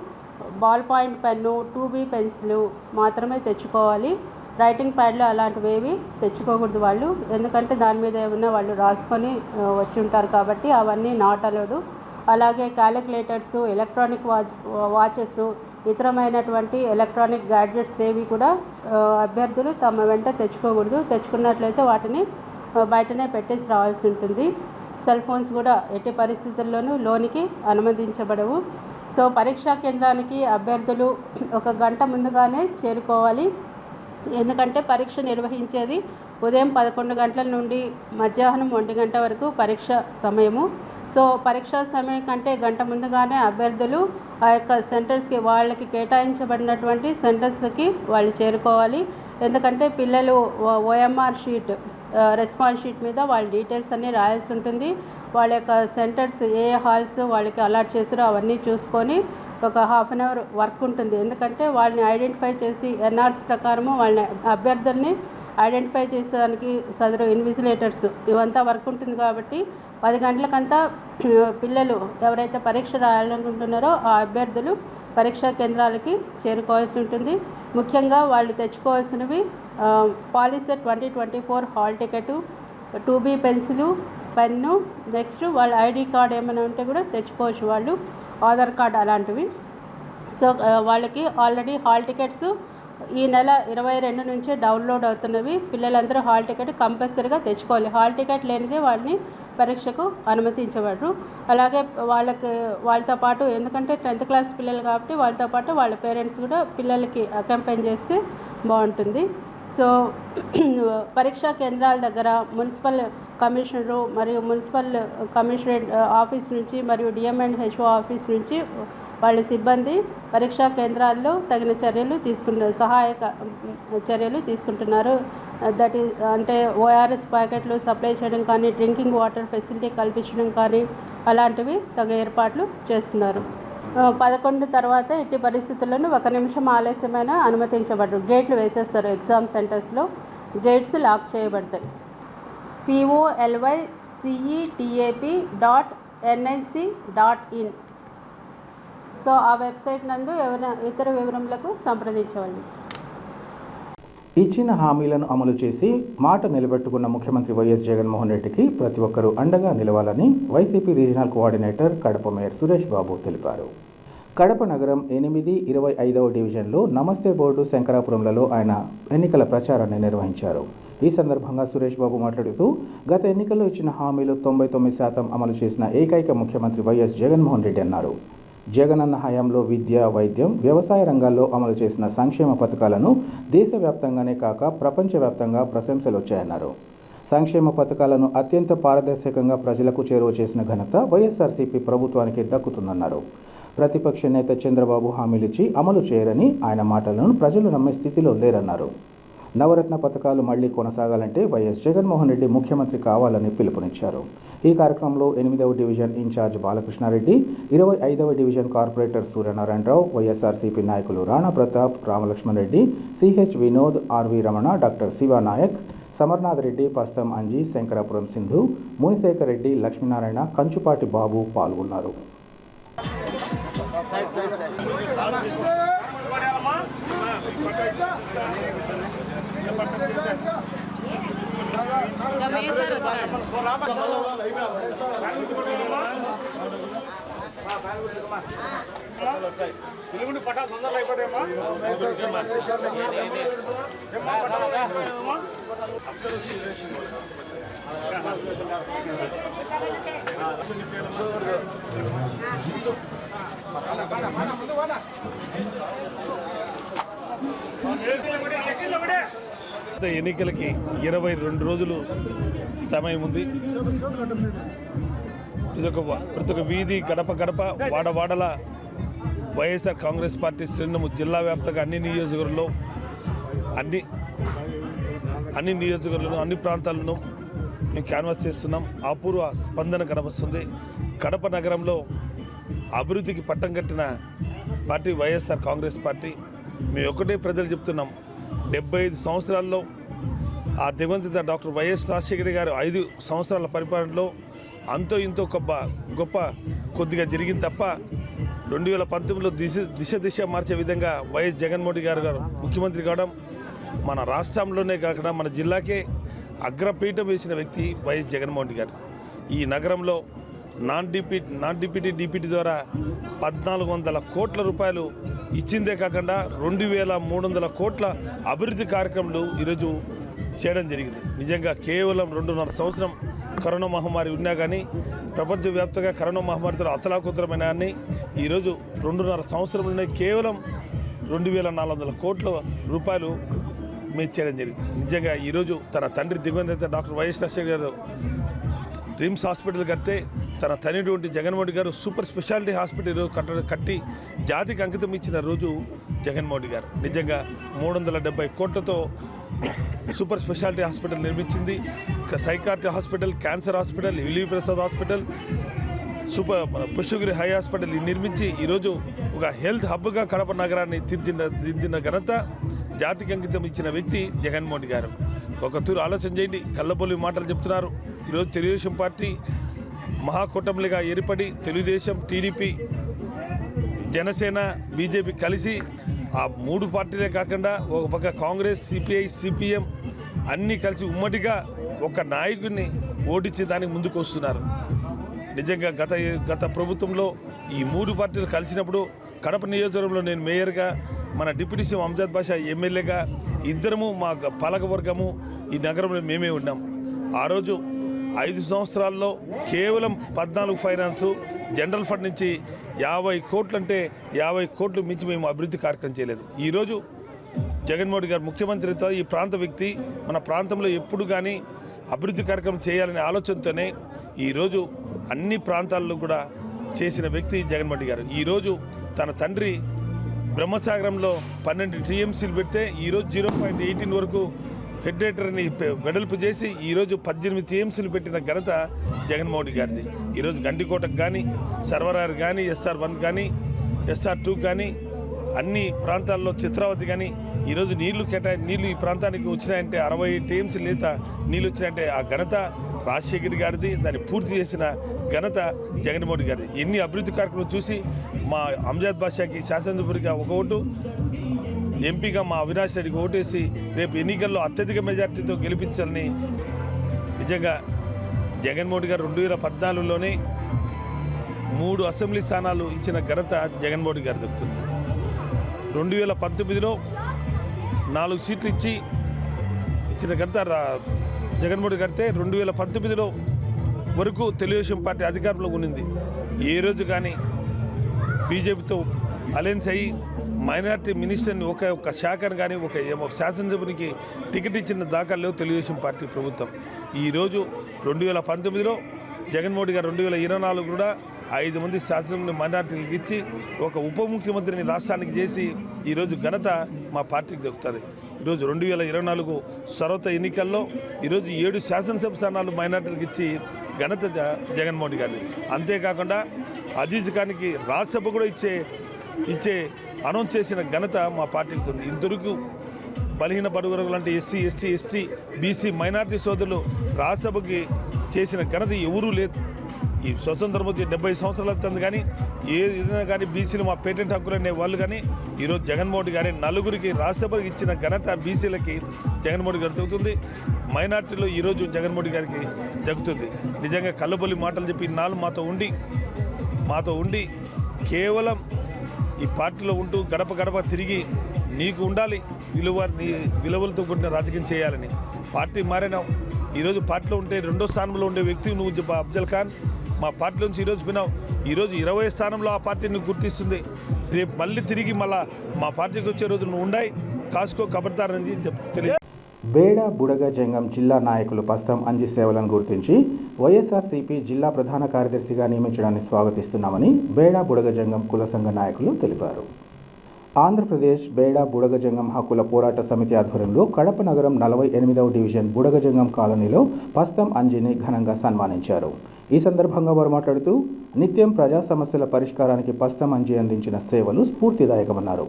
ball point pen, 2B pencil మాత్రమే తెచ్చుకోవాలి. రైటింగ్ ప్యాడ్లు అలాంటివి తెచ్చుకోకూడదు వాళ్ళు, ఎందుకంటే దాని మీద ఏమన్నా వాళ్ళు రాసుకొని వచ్చి ఉంటారు కాబట్టి అవన్నీ నాట్ అలౌడ్. అలాగే క్యాలిక్యులేటర్స్, ఎలక్ట్రానిక్ వాచెస్, ఇతరమైనటువంటి ఎలక్ట్రానిక్ గ్యాడ్జెట్స్ ఏవి కూడా అభ్యర్థులు తమ వెంట తెచ్చుకోకూడదు. తెచ్చుకున్నట్లయితే వాటిని బయటనే పెట్టేసి రావాల్సి ఉంటుంది. సెల్ ఫోన్స్ కూడా ఎట్టి పరిస్థితుల్లోనూ లోనికి అనుమతించబడవు. సో పరీక్షా కేంద్రానికి అభ్యర్థులు 1 గంట ముందుగానే చేరుకోవాలి. ఎందుకంటే పరీక్ష నిర్వహించేది ఉదయం 11 గంటల నుండి మధ్యాహ్నం 1 గంట వరకు పరీక్ష సమయము. సో పరీక్షా సమయం కంటే గంట ముందుగానే అభ్యర్థులు ఆ యొక్క సెంటర్స్కి, వాళ్ళకి కేటాయించబడినటువంటి సెంటర్స్కి వాళ్ళు చేరుకోవాలి. ఎందుకంటే పిల్లలు OMR షీట్, రెస్పాన్స్ షీట్ మీద వాళ్ళ డీటెయిల్స్ అన్నీ రాయాల్సి ఉంటుంది. వాళ్ళ యొక్క సెంటర్స్ ఏ హాల్స్ వాళ్ళకి అలాట్ చేసారో అవన్నీ చూసుకొని ఒక ½ అన్ అవర్ వర్క్ ఉంటుంది. ఎందుకంటే వాళ్ళని ఐడెంటిఫై చేసి NRs ప్రకారము వాళ్ళని అభ్యర్థుల్ని ఐడెంటిఫై చేసేదానికి సదరు ఇన్విజిలేటర్స్ ఇవంతా వర్క్ ఉంటుంది. కాబట్టి 10 గంటలకంతా పిల్లలు ఎవరైతే పరీక్ష రాయాలనుకుంటున్నారో ఆ అభ్యర్థులు పరీక్షా కేంద్రాలకి చేరుకోవాల్సి ఉంటుంది. ముఖ్యంగా వాళ్ళు తెచ్చుకోవాల్సినవి Polycet 2024 hall ticket, 2B pencil, pen, next వాళ్ళ ID కార్డ్ ఏమైనా ఉంటే కూడా తెచ్చుకోవచ్చు వాళ్ళు, ఆధార్ కార్డ్ అలాంటివి. సో వాళ్ళకి ఆల్రెడీ హాల్ టికెట్స్ ఈ నెల 22 నుంచి డౌన్లోడ్ అవుతున్నవి. పిల్లలందరూ హాల్ టికెట్ కంపల్సరీగా తెచ్చుకోవాలి. హాల్ టికెట్ లేనిదే వాళ్ళని పరీక్షకు అనుమతించబడరు. అలాగే వాళ్ళతో పాటు, ఎందుకంటే 10th క్లాస్ పిల్లలు కాబట్టి వాళ్ళతో పాటు వాళ్ళ పేరెంట్స్ కూడా పిల్లలకి అకంపెయిన్ చేస్తే బాగుంటుంది. సో పరీక్షా కేంద్రాల దగ్గర మున్సిపల్ కమిషనరు మరియు మున్సిపల్ కమిషనరేట్ ఆఫీస్ నుంచి మరియు DM&HO ఆఫీస్ నుంచి వాళ్ళ సిబ్బంది పరీక్షా కేంద్రాల్లో తగిన సహాయక చర్యలు తీసుకుంటున్నారు. దట్ ఈజ్ అంటే ORS ప్యాకెట్లు సప్లై చేయడం కానీ, డ్రింకింగ్ వాటర్ ఫెసిలిటీ కల్పించడం కానీ అలాంటివి తగు ఏర్పాట్లు చేస్తున్నారు. 11 తర్వాత ఎట్టి పరిస్థితుల్లోనూ 1 నిమిషం ఆలస్యమైన అనుమతించబడరు. గేట్లు వేసేస్తారు. ఎగ్జామ్ సెంటర్స్లో గేట్స్ లాక్ చేయబడతాయి. polycetap.nic.in సో ఆ వెబ్సైట్ నందు ఎవరైనా ఇతర వివరములకు సంప్రదించవాలి. ఇచ్చిన హామీలను అమలు చేసి మాట నిలబెట్టుకున్న ముఖ్యమంత్రి వైఎస్ జగన్మోహన్ రెడ్డికి ప్రతి ఒక్కరూ అండగా నిలవాలని YCP regional coordinator Kadapa mayor Suresh Babu తెలిపారు. కడప నగరం 8-25వ డివిజన్లో నమస్తే బోర్డు శంకరాపురంలలో ఆయన ఎన్నికల ప్రచారాన్ని నిర్వహించారు. ఈ సందర్భంగా సురేష్ బాబు మాట్లాడుతూ గత ఎన్నికల్లో ఇచ్చిన హామీలు 99% అమలు చేసిన ఏకైక ముఖ్యమంత్రి వైఎస్ జగన్మోహన్ రెడ్డి అన్నారు. జగనన్న హయాంలో విద్య, వైద్యం, వ్యవసాయ రంగాల్లో అమలు చేసిన సంక్షేమ పథకాలను దేశవ్యాప్తంగానే కాక ప్రపంచవ్యాప్తంగా ప్రశంసలు వచ్చాయన్నారు. సంక్షేమ పథకాలను అత్యంత పారదర్శకంగా ప్రజలకు చేరువ చేసిన ఘనత వైఎస్ఆర్సీపీ ప్రభుత్వానికి దక్కుతుందన్నారు. ప్రతిపక్ష నేత చంద్రబాబు హామీలిచ్చి అమలు చేయరని ఆయన మాటలను ప్రజలు నమ్మే స్థితిలో లేరన్నారు. నవరత్న పథకాలు మళ్లీ కొనసాగాలంటే వైఎస్ జగన్మోహన్ రెడ్డి ముఖ్యమంత్రి కావాలని పిలుపునిచ్చారు. ఈ కార్యక్రమంలో 8వ డివిజన్ ఇన్ఛార్జ్ బాలకృష్ణారెడ్డి, 25వ డివిజన్ కార్పొరేటర్ సూర్యనారాయణరావు, వైఎస్ఆర్సీపీ నాయకులు Rana Pratap, Ramalakshman Reddy, C H Vinod, R V Ramana, doctor Shiva Nayak, Samarnath Reddy, Pastham Anji, Shankarapuram Sindhu, Munishekar Reddy, Lakshminarayana, Kanchupati Babu పాల్గొన్నారు. ఎన్నికలకి 22 రోజులు సమయం ఉంది. ప్రతి ఒక్క వీధి, గడప గడప, వాడవాడల వైఎస్ఆర్ కాంగ్రెస్ పార్టీ శ్రేణులు జిల్లా వ్యాప్తంగా అన్ని నియోజకవర్గాల్లో అన్ని ప్రాంతాలను మేము క్యాన్వాస్ చేస్తున్నాం. అపూర్వ స్పందన కనబస్తుంది. కడప నగరంలో అభివృద్ధికి పట్టం కట్టిన పార్టీ వైఎస్ఆర్ కాంగ్రెస్ పార్టీ. మేము ఒకటే ప్రజలు చెప్తున్నాం, 75 సంవత్సరాల్లో ఆ దివంగత డాక్టర్ వైఎస్ రాజశేఖర గారు 5 సంవత్సరాల పరిపాలనలో అంతో ఇంతో గొప్ప కొద్దిగా జరిగింది తప్ప 2019లో దిశ మార్చే విధంగా వైఎస్ జగన్మోహన్ గారు ముఖ్యమంత్రి కావడం, మన రాష్ట్రంలోనే కాకుండా మన జిల్లాకే అగ్రపీఠం వేసిన వ్యక్తి వైఎస్ జగన్మోహన్ గారు. ఈ నగరంలో నాన్ డిప్యూటీ ద్వారా 1400 కోట్ల రూపాయలు ఇచ్చిందే కాకుండా 2300 కోట్ల అభివృద్ధి కార్యక్రమాలు ఈరోజు చేయడం జరిగింది. నిజంగా కేవలం 2.5 సంవత్సరం కరోనా మహమ్మారి ఉన్నా కానీ ప్రపంచవ్యాప్తంగా కరోనా మహమ్మారితో అతలాకుతలమైన ఈరోజు 2.5 సంవత్సరంలోనే కేవలం 2400 కోట్ల రూపాయలు మేము చేయడం జరిగింది. నిజంగా ఈరోజు తన తండ్రి దివంగత డాక్టర్ వైఎస్ రాజశేఖర గారు రిమ్స్ హాస్పిటల్ కడితే తన తనటువంటి జగన్మోహన్ గారు సూపర్ స్పెషాలిటీ హాస్పిటల్ కట్టి జాతికి అంకితం ఇచ్చిన రోజు జగన్మోహన్ గారు. నిజంగా 370 కోట్లతో సూపర్ స్పెషాలిటీ హాస్పిటల్ నిర్మించింది. సైకాట్రీ హాస్పిటల్, క్యాన్సర్ హాస్పిటల్, విలివి Prasad hospital, Pushpagiri eye hospital నిర్మించి ఈరోజు ఒక హెల్త్ హబ్గా కడప నగరాన్ని తీర్చిన ఘనత జాతికి అంకితం ఇచ్చిన వ్యక్తి జగన్మోహన్ గారు. ఒక తూరు ఆలోచన చేయండి. కళ్ళబొల్లి మాటలు చెప్తున్నారు. ఈరోజు తెలుగుదేశం పార్టీ మహాకూటమిగా ఏర్పడి తెలుగుదేశం, టీడీపీ, జనసేన, బీజేపీ కలిసి ఆ 3 పార్టీలే కాకుండా ఒక పక్క కాంగ్రెస్, సిపిఐ, సిపిఎం అన్నీ కలిసి ఉమ్మడిగా ఒక నాయకుడిని ఓడించి దానికి ముందుకు వస్తున్నారు. నిజంగా గత ప్రభుత్వంలో ఈ 3 పార్టీలు కలిసినప్పుడు కడప నియోజకవర్గంలో నేను మేయర్గా, మన డిప్యూటీ సీఎం అంజద్ బాషా ఎమ్మెల్యేగా, ఇద్దరము మా పాలకవర్గము ఈ నగరంలో మేమే ఉన్నాం. ఆ రోజు 5 సంవత్సరాల్లో కేవలం 14 ఫైనాన్సు, జనరల్ ఫండ్ నుంచి 50 కోట్లు అంటే 50 కోట్లు మించి మేము అభివృద్ధి కార్యక్రమం చేయలేదు. ఈరోజు జగన్మోహన్ గారు ముఖ్యమంత్రితో ఈ ప్రాంత వ్యక్తి మన ప్రాంతంలో ఎప్పుడు కానీ అభివృద్ధి కార్యక్రమం చేయాలనే ఆలోచనతోనే ఈరోజు అన్ని ప్రాంతాల్లో కూడా చేసిన వ్యక్తి జగన్మోహన్ గారు. ఈరోజు తన తండ్రి బ్రహ్మసాగరంలో 12 టీఎంసీలు పెడితే ఈరోజు 0.18 వరకు హెడ్రేటర్ని వెడల్పు చేసి ఈరోజు 18 టీఎంసీలు పెట్టిన ఘనత జగన్మోహన్ గారిది. ఈరోజు గండికోటకు కానీ, సర్వరారు కానీ, SR1 కానీ, SR2 కానీ అన్ని ప్రాంతాల్లో చిత్రావతి కానీ ఈరోజు నీళ్లు ఈ ప్రాంతానికి వచ్చినాయంటే 60 టీఎంసీ లేత నీళ్ళు వచ్చినాయంటే ఆ ఘనత రాజశేఖర్ గారిది, దాన్ని పూర్తి చేసిన ఘనత జగన్మోహన్ గారిది. ఎన్ని అభివృద్ధి కార్యక్రమాలు చూసి మా అంజాద్ బాషాకి శాసనసభ్యుడిగా ఒక ఓటు, ఎంపీగా మా అవినాష్ రెడ్డికి ఓటేసి రేపు ఎన్నికల్లో అత్యధిక మెజార్టీతో గెలిపించాలని నిజంగా జగన్మోహన్ గారు 2014లోనే 3 అసెంబ్లీ స్థానాలు ఇచ్చిన ఘనత జగన్మోహన్ గారు దక్కుతుంది. 2019లో 4 సీట్లు ఇచ్చిన ఘనత జగన్మోహన్ గారితే 2019లో వరకు తెలుగుదేశం పార్టీ అధికారంలో ఉన్నింది. ఏ రోజు కానీ బీజేపీతో అలయన్స్ అయ్యి మైనార్టీ మినిస్టర్ని ఒక శాఖను కానీ ఒక శాసనసభ్యునికి టికెట్ ఇచ్చిన దాఖలు లేవు తెలుగుదేశం పార్టీ ప్రభుత్వం. ఈరోజు 2019లో జగన్మోహన్ గారు 2024 కూడా 5 మంది శాసనసభ్యుని మైనార్టీలకు ఇచ్చి ఒక ఉప ముఖ్యమంత్రిని రాష్ట్రానికి చేసి ఈరోజు ఘనత మా పార్టీకి దక్కుతుంది. ఈరోజు 2024 సర్వత ఎన్నికల్లో ఈరోజు 7 శాసనసభ స్థానాలు మైనార్టీలకు ఇచ్చి ఘనత జగన్మోహన్ గారిది. అంతేకాకుండా అజీజ్ ఖాన్కి రాజ్యసభ కూడా ఇచ్చే అనౌన్స్ చేసిన ఘనత మా పార్టీకి ఉంది. ఇంతవరకు బలహీన బడుగు లాంటి ఎస్సీ, ఎస్టీ, బీసీ మైనార్టీ సోదరులు రాజ్యసభకి చేసిన ఘనత ఎవరూ లేదు. ఈ స్వతంత్రం వచ్చి 70 సంవత్సరాలు అవుతుంది, కానీ ఏదైనా కానీ బీసీలు మా పేటెంట్ హక్కులు అనే వాళ్ళు కానీ ఈరోజు జగన్మోహన్ గారి 4గురికి రాజ్యసభకి ఇచ్చిన ఘనత బీసీలకి జగన్మోహన్ గారు దక్కుతుంది. మైనార్టీలో ఈరోజు జగన్మోహన్ గారికి దక్కుతుంది. నిజంగా కళ్ళబొల్లి మాటలు చెప్పి నాలుగు మాతో ఉండి కేవలం ఈ పార్టీలో ఉంటూ గడప గడప తిరిగి నీకు ఉండాలి నీ విలువలతో కూడిన రాజకీయం చేయాలని పార్టీ మారినావు. ఈరోజు పార్టీలో ఉంటే 2వ స్థానంలో ఉండే వ్యక్తి నువ్వు అఫ్జల్ ఖాన్. మా పార్టీ నుంచి ఈరోజు విన్నావు. ఈరోజు 20వ స్థానంలో ఆ పార్టీని గుర్తిస్తుంది. రేపు మళ్ళీ తిరిగి మా పార్టీకి వచ్చే రోజు నువ్వు ఉండాయి, కాసుకో ఖబర్దారని తెలియదు. బేడ బుడగ జంగం జిల్లా నాయకులు పస్తం అంజి సేవలను గుర్తించి వైఎస్ఆర్సీపీ జిల్లా ప్రధాన కార్యదర్శిగా నియమించడాన్ని స్వాగతిస్తున్నామని బేడ బుడగ జంగం కుల సంఘ నాయకులు తెలిపారు. ఆంధ్రప్రదేశ్ బేడ బుడగజంగం హక్కుల పోరాట సమితి ఆధ్వర్యంలో కడప నగరం 48వ డివిజన్ బుడగజంగం కాలనీలో పస్తం అంజిని ఘనంగా సన్మానించారు. ఈ సందర్భంగా వారు మాట్లాడుతూ నిత్యం ప్రజా సమస్యల పరిష్కారానికి పస్తం అంజి అందించిన సేవలు స్ఫూర్తిదాయకమన్నారు.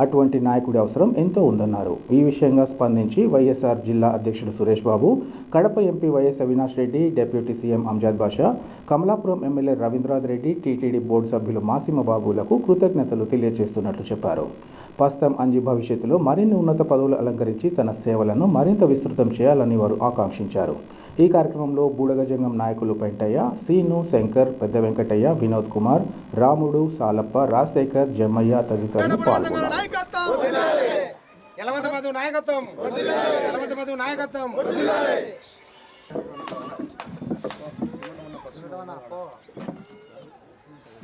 అటువంటి నాయకుడి అవసరం ఎంతో ఉందన్నారు. ఈ విషయంగా స్పందించి వైఎస్ఆర్ జిల్లా అధ్యక్షుడు Suresh Babu, Kadapa MP YS Avinash Reddy, deputy CM Amjad Basha, Kamalapuram MLA Ravindranath Reddy, TTD board సభ్యులు మాసిమ బాబులకు కృతజ్ఞతలు తెలియజేస్తున్నట్లు చెప్పారు. పస్తం అంజి భవిష్యత్తులో మరిన్ని ఉన్నత పదవులు అలంకరించి తన సేవలను మరింత విస్తృతం చేయాలని వారు ఆకాంక్షించారు. ఈ కార్యక్రమంలో బూడగజంగం నాయకులు పెంటయ్య, సీను, శంకర్, పెద్ద వెంకటయ్య, వినోద్ కుమార్, రాముడు, సాలప్ప, రాజశేఖర్, జమ్మయ్య తదితరులు పాల్గొన్నారు.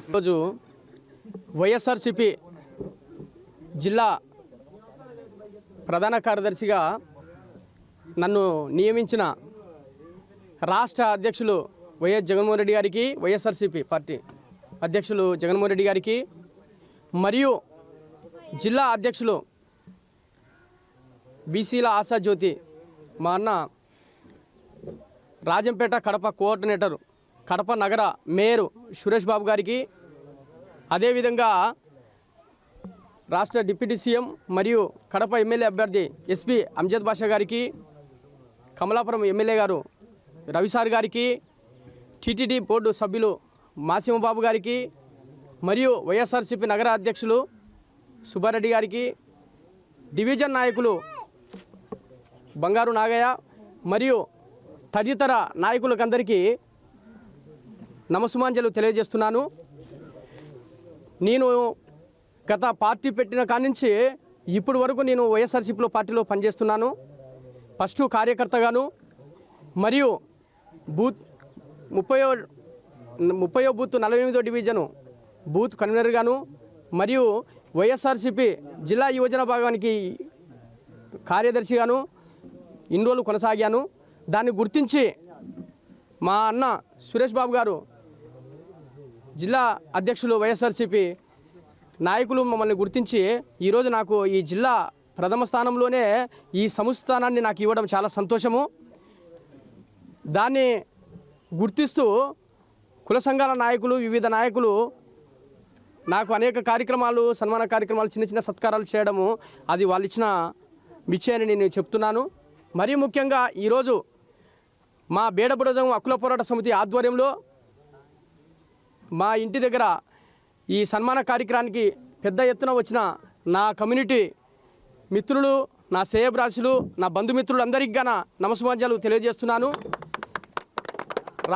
ఈరోజు వైఎస్ఆర్సీపీ జిల్లా ప్రధాన కార్యదర్శిగా నన్ను నియమించిన రాష్ట్ర అధ్యక్షులు వైఎస్ జగన్మోహన్ రెడ్డి గారికి, వైఎస్ఆర్సీపీ పార్టీ అధ్యక్షులు జగన్మోహన్ రెడ్డి గారికి, మరియు జిల్లా అధ్యక్షులు బీసీల ఆశాజ్యోతి మా అన్న రాజంపేట కడప కోఆర్డినేటర్, కడప నగర మేయర్ సురేష్ బాబు గారికి, అదేవిధంగా రాష్ట్ర డిప్యూటీ సీఎం మరియు కడప ఎమ్మెల్యే అభ్యర్థి ఎస్పీ అంజద్ బాషా గారికి, కమలాపురం ఎమ్మెల్యే గారు రవిసార్ గారికి, టీటీడీ బోర్డు సభ్యులు మాసిమబాబు గారికి, మరియు వైఎస్ఆర్సీపీ నగర అధ్యక్షులు సుబ్బారెడ్డి గారికి, డివిజన్ నాయకులు బంగారు నాగయ్య మరియు తదితర నాయకులకందరికీ నమస్సుమాంజలు తెలియజేస్తున్నాను. నేను గత పార్టీ పెట్టిన కాడి నుంచి ఇప్పటి వరకు నేను వైఎస్ఆర్సీపీలో పార్టీలో పనిచేస్తున్నాను. ఫస్ట్ కార్యకర్తగాను, మరియు బూత్ 30వ బూత్ 48వ డివిజను బూత్ కన్వీనర్గాను, మరియు వైఎస్ఆర్సీపీ జిల్లా యువజన భాగానికి కార్యదర్శిగాను ఇన్ని రోజులు కొనసాగాను. దాన్ని గుర్తించి మా అన్న సురేష్ బాబు గారు, జిల్లా అధ్యక్షులు వైఎస్ఆర్సీపీ నాయకులు మమ్మల్ని గుర్తించి ఈరోజు నాకు ఈ జిల్లా ప్రథమ స్థానంలోనే ఈ సంస్థానాన్ని నాకు ఇవ్వడం చాలా సంతోషము. దాన్ని గుర్తిస్తూ కుల సంఘాల నాయకులు, వివిధ నాయకులు నాకు అనేక కార్యక్రమాలు, సన్మాన కార్యక్రమాలు, చిన్న చిన్న సత్కారాలు చేయడము అది వాళ్ళు ఇచ్చిన మిచ్చే అని నేను చెప్తున్నాను. మరీ ముఖ్యంగా ఈరోజు మా బేడబుడజం హక్కుల పోరాట సమితి ఆధ్వర్యంలో మా ఇంటి దగ్గర ఈ సన్మాన కార్యక్రమానికి పెద్ద ఎత్తున వచ్చిన నా కమ్యూనిటీ మిత్రులు, నా శ్రేయభిలాషులు, నా బంధుమిత్రులు అందరికీ గాన నమస్కారాలు తెలియజేస్తున్నాను.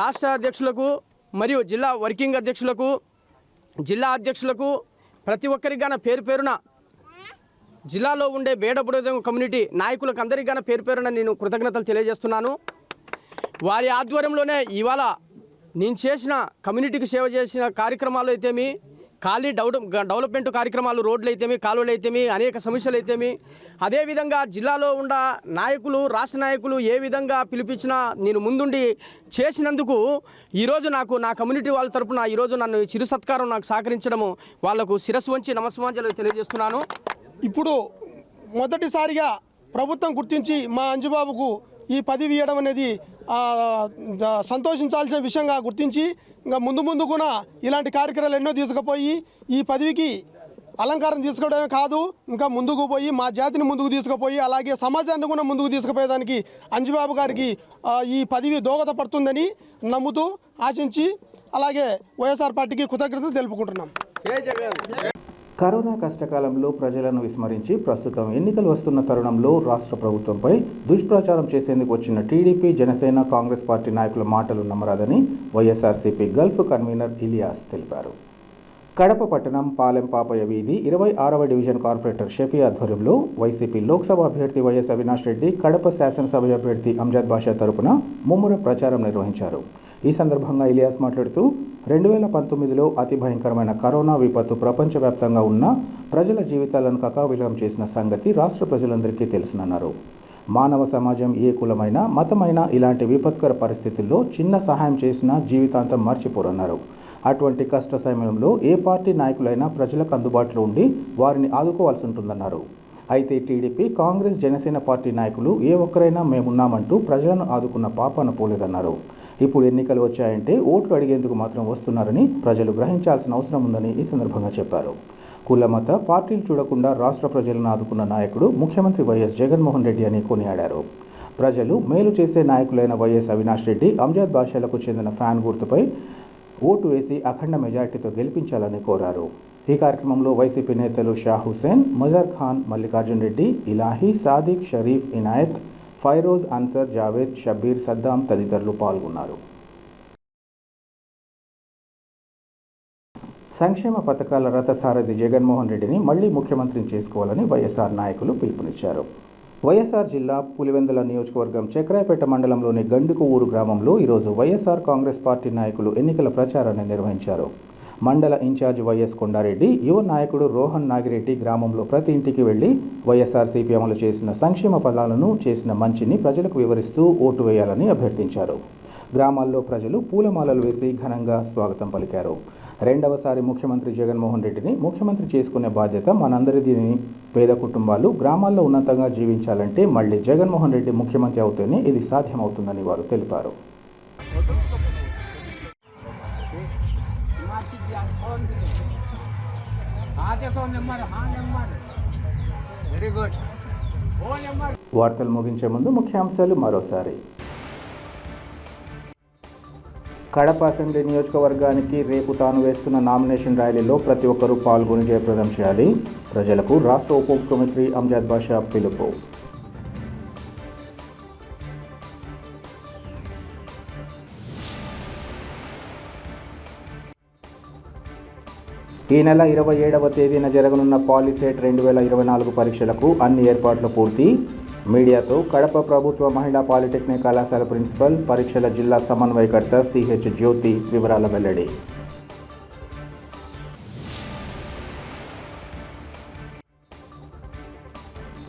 రాష్ట్ర అధ్యక్షులకు మరియు జిల్లా వర్కింగ్ అధ్యక్షులకు, జిల్లా అధ్యక్షులకు ప్రతి ఒక్కరికి గాన పేరు పేరున, జిల్లాలో ఉండే బేడబుడజం కమ్యూనిటీ నాయకులకు అందరికీ గాన పేరు పేరున నేను కృతజ్ఞతలు తెలియజేస్తున్నాను. వారి ఆధ్వర్యంలోనే ఇవాళ నేను చేసిన కమ్యూనిటీకి సేవ చేసిన కార్యక్రమాలు అయితేమి, ఖాళీ డెవలప్మెంట్ కార్యక్రమాలు, రోడ్లు అయితేమి, కాలువలు అయితేమి, అనేక సమస్యలు అయితేమి, అదేవిధంగా జిల్లాలో ఉన్న నాయకులు, రాష్ట్ర నాయకులు ఏ విధంగా పిలిపించినా నేను ముందుండి చేసినందుకు ఈరోజు నాకు నా కమ్యూనిటీ వాళ్ళ తరపున ఈరోజు నన్ను చిరు సత్కారం నాకు సహకరించడము వాళ్లకు శిరస్సు వంచి నమస్కారాలు తెలియజేస్తున్నాను. ఇప్పుడు మొదటిసారిగా ప్రభుత్వం గుర్తించి మా అంజుబాబుకు ఈ పదవి ఇవ్వడం అనేది సంతోషించాల్సిన విషయంగా గుర్తించి ఇంకా ముందు కూడా ఇలాంటి కార్యక్రమాలు ఎన్నో తీసుకుపోయి ఈ పదవికి అలంకారం తీసుకోవడమే కాదు, ఇంకా ముందుకు పోయి మా జాతిని ముందుకు తీసుకుపోయి అలాగే సమాజాన్ని కూడా ముందుకు తీసుకుపోయేదానికి అంజుబాబు గారికి ఈ పదవి దోహదపడుతుందని నమ్ముతూ ఆశించి అలాగే వైఎస్ఆర్ పార్టీకి కృతజ్ఞతలు తెలుపుకుంటున్నాం. కరోనా కష్టకాలంలో ప్రజలను విస్మరించి ప్రస్తుతం ఎన్నికలు వస్తున్న తరుణంలో రాష్ట్ర ప్రభుత్వంపై దుష్ప్రచారం చేసేందుకు వచ్చిన టీడీపీ, జనసేన, కాంగ్రెస్ పార్టీ నాయకుల మాటలు నమ్మరాదని వైఎస్ఆర్సీపీ గల్ఫ్ కన్వీనర్ ఇలియాస్ తెలిపారు. కడప పట్టణం పాలెం పాపయ్య వీధి 26వ డివిజన్ కార్పొరేటర్ షఫీ ఆధ్వర్యంలో వైసీపీ లోక్సభ అభ్యర్థి వైఎస్ అవినాష్ రెడ్డి, కడప శాసనసభ అభ్యర్థి అంజద్ బాషా తరపున ముమ్మర ప్రచారం నిర్వహించారు. ఈ సందర్భంగా ఇలియాస్ మాట్లాడుతూ 2019లో అతి భయంకరమైన కరోనా విపత్తు ప్రపంచవ్యాప్తంగా ఉన్న ప్రజల జీవితాలను కకావిలం చేసిన సంగతి రాష్ట్ర ప్రజలందరికీ తెలుసునన్నారు. మానవ సమాజం ఏ కులమైనా, మతమైనా ఇలాంటి విపత్కర పరిస్థితుల్లో చిన్న సహాయం చేసినా జీవితాంతం మర్చిపోరన్నారు. అటువంటి కష్ట సమయంలో ఏ పార్టీ నాయకులైనా ప్రజలకు అందుబాటులో ఉండి వారిని ఆదుకోవాల్సి ఉంటుందన్నారు. అయితే టీడీపీ, కాంగ్రెస్, జనసేన పార్టీ నాయకులు ఏ ఒక్కరైనా మేమున్నామంటూ ప్రజలను ఆదుకున్న పాపాన పోలేదన్నారు. ఇప్పుడు ఎన్నికలు వచ్చాయంటే ఓట్లు అడిగేందుకు మాత్రం వస్తున్నారని ప్రజలు గ్రహించాల్సిన అవసరం ఉందని ఈ సందర్భంగా చెప్పారు. కుల మత పార్టీలు చూడకుండా రాష్ట్ర ప్రజలను ఆదుకున్న నాయకుడు ముఖ్యమంత్రి వైఎస్ జగన్మోహన్ రెడ్డి అని కొనియాడారు. ప్రజలు మేలు చేసే నాయకులైన వైఎస్ అవినాష్ రెడ్డి, అంజద్ బాషాలకు చెందిన ఫ్యాన్ గుర్తుపై ఓటు వేసి అఖండ మెజార్టీతో గెలిపించాలని కోరారు. ఈ కార్యక్రమంలో వైసీపీ నేతలు షా హుసేన్, మజార్ ఖాన్, మల్లికార్జున్ రెడ్డి, ఇలాహీ, సాదిక్, షరీఫ్, ఇనాయత్, ఫైరోజ్, అన్సర్, జావేద్, షబ్బీర్, సద్దాం తదితరులు పాల్గొన్నారు. సంక్షేమ పథకాల రథసారథి జగన్మోహన్ రెడ్డిని మళ్లీ ముఖ్యమంత్రిని చేసుకోవాలని వైఎస్ఆర్ నాయకులు పిలుపునిచ్చారు. వైఎస్ఆర్ జిల్లా పులివెందుల నియోజకవర్గం చక్రాయపేట మండలంలోని గండికొవ్వూరు గ్రామంలో ఈరోజు వైఎస్ఆర్ కాంగ్రెస్ పార్టీ నాయకులు ఎన్నికల ప్రచారాన్ని నిర్వహించారు. మండల ఇన్ఛార్జి వైఎస్ కొండారెడ్డి, యువ నాయకుడు రోహన్ నాగిరెడ్డి గ్రామంలో ప్రతి ఇంటికి వెళ్లి వైఎస్ఆర్సీపీ అమలు చేసిన సంక్షేమ ఫలాలను, చేసిన మంచిని ప్రజలకు వివరిస్తూ ఓటు వేయాలని అభ్యర్థించారు. గ్రామాల్లో ప్రజలు పూలమాలలు వేసి ఘనంగా స్వాగతం పలికారు. రెండవసారి ముఖ్యమంత్రి జగన్మోహన్ రెడ్డిని ముఖ్యమంత్రి చేసుకునే బాధ్యత మనందరిదని, పేద కుటుంబాలు గ్రామాల్లో ఉన్నతంగా జీవించాలంటే మళ్లీ జగన్మోహన్ రెడ్డి ముఖ్యమంత్రి అవుతేనే ఇది సాధ్యమవుతుందని వారు తెలిపారు. వార్తలు ముగించే ముందు ముఖ్యాంశాలు మరోసారి. కడప అసెంబ్లీ నియోజకవర్గానికి రేపు తాను వేస్తున్న నామినేషన్ ర్యాలీలో ప్రతి ఒక్కరూ పాల్గొని జయప్రదం చేయాలి. ప్రజలకు రాష్ట్ర ఉప ముఖ్యమంత్రి అంజద్ బాషా పిలుపు. ఈ నెల 27వ తేదీన జరగనున్న పాలిసెట్ 2024 పరీక్షలకు అన్ని ఏర్పాట్లు పూర్తి. మీడియాతో కడప ప్రభుత్వ మహిళా పాలిటెక్నిక్ కళాశాల ప్రిన్సిపల్, పరీక్షల జిల్లా సమన్వయకర్త సిహెచ్ జ్యోతి వివరాల వెల్లడి.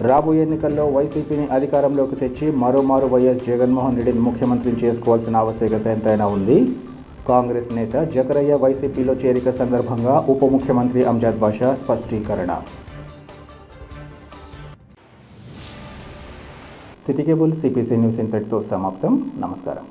రాబోయే ఎన్నికల్లో వైసీపీని అధికారంలోకి తెచ్చి మరోమారు వైఎస్ జగన్మోహన్ రెడ్డిని ముఖ్యమంత్రిని చేసుకోవాల్సిన ఆవశ్యకత ఎంతైనా ఉంది. కాంగ్రెస్ నేత జకరయ్య వైసీపీలో చేరిక సందర్భంగా ఉప ముఖ్యమంత్రి అంజద్ బాషా స్పష్టీకరణ. సిటీ కేబుల్ సిపిసి న్యూస్ ఇంతటితో సమాప్తం. నమస్కారం.